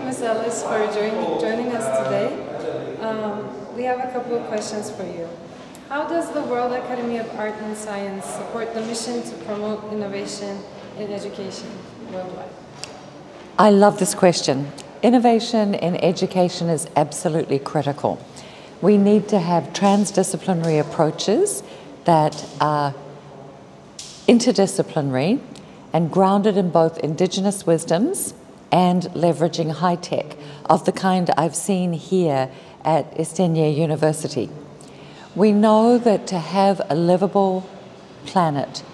Ms. Ellis, for joining us today. We have a couple of questions for you. How does the World Academy of Art and Science support the mission to promote innovation in education worldwide? I love this question. Innovation in education is absolutely critical. We need to have transdisciplinary approaches that are interdisciplinary and grounded in both indigenous wisdoms and leveraging high tech of the kind I've seen here at Istinye University. We know that to have a livable planet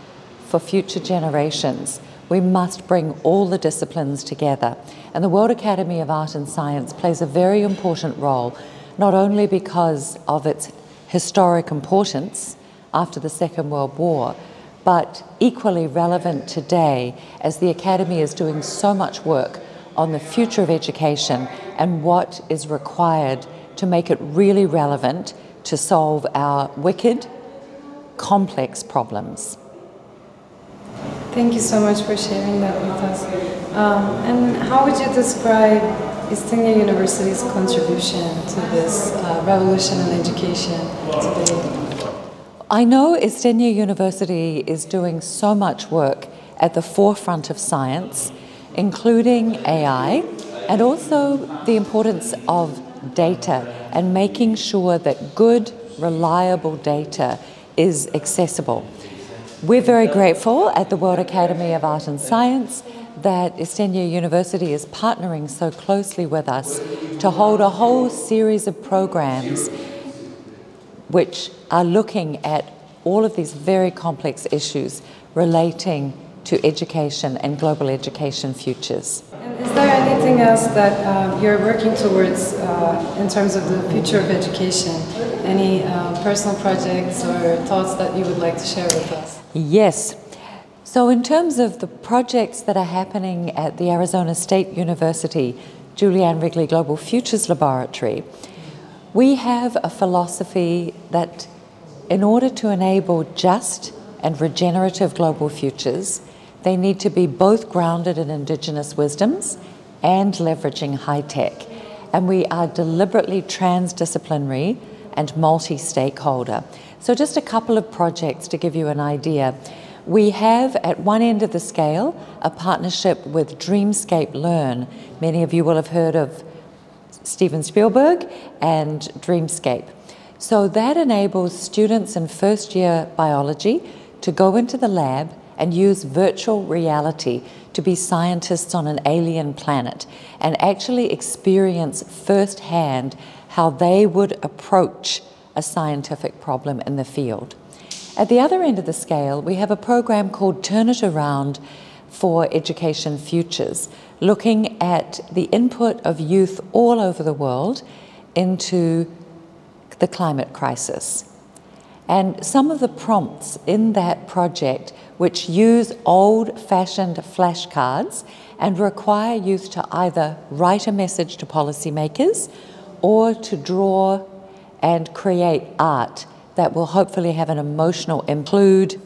for future generations, we must bring all the disciplines together. And the World Academy of Art and Science plays a very important role, not only because of its historic importance after the Second World War, but equally relevant today as the Academy is doing so much work on the future of education and what is required to make it really relevant to solve our wicked, complex problems. Thank you so much for sharing that with us. And how would you describe Istinye University's contribution to this revolution in education today? I know Istinye University is doing so much work at the forefront of science, including AI, and also the importance of data and making sure that good, reliable data is accessible. We're very grateful at the World Academy of Art and Science that Istinye University is partnering so closely with us to hold a whole series of programs which are looking at all of these very complex issues relating to education and global education futures. And is there anything else that you're working towards in terms of the future of education? Any personal projects or thoughts that you would like to share with us? Yes. So in terms of the projects that are happening at the Arizona State University Julianne Wrigley Global Futures Laboratory, we have a philosophy that in order to enable just and regenerative global futures, they need to be both grounded in indigenous wisdoms and leveraging high tech. And we are deliberately transdisciplinary and multi-stakeholder. So just a couple of projects to give you an idea. We have at one end of the scale a partnership with Dreamscape Learn. Many of you will have heard of Steven Spielberg and Dreamscape. So that enables students in first year biology to go into the lab and use virtual reality to be scientists on an alien planet and actually experience firsthand how they would approach a scientific problem in the field. At the other end of the scale, we have a program called Turn It Around for Education Futures, looking at the input of youth all over the world into the climate crisis. And some of the prompts in that project, which use old-fashioned flashcards and require youth to either write a message to policymakers or to draw and create art that will hopefully have an emotional include,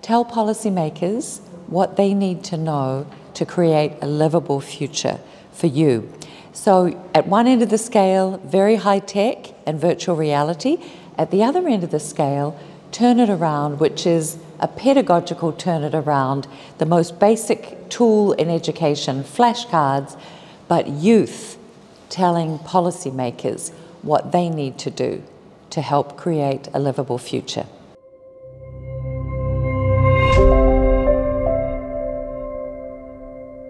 tell policymakers what they need to know to create a livable future for you. So at one end of the scale, very high tech and virtual reality. At the other end of the scale, Turn It Around, which is a pedagogical turn it around, the most basic tool in education, flashcards, but youth telling policymakers what they need to do to help create a livable future.